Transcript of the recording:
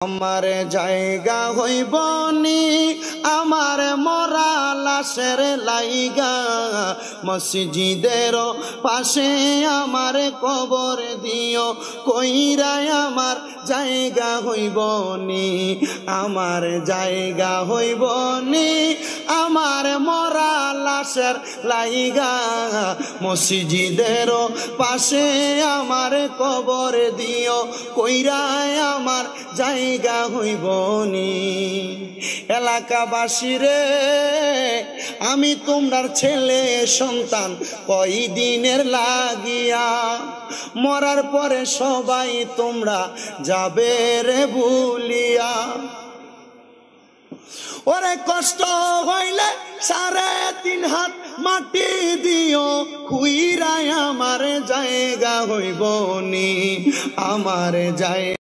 আমার জায়গা হইব নি আমার মরা লাশের লাইগা, মসজিদের পাশে আমার কবর দিও কইরাই আমার জায়গা হইব নি, আমার জায়গা হইব নি আমার মরা লাশের লাইগা, মসজিদের পাশে আমার কবর দিও কইরাই আমার জায়গা হইব নি। এলাকাবাসী রে আমি তোমরার ছেলে সন্তান কয়দিনের লাগিয়া, মরার পরে সবাই তোমরা যাবে রে ভুলিয়া। ওরে কষ্ট হইলে 3.5 হাত মাটি দিও খুইরাই আমার জায়গা হইব নি, আমার জায়গা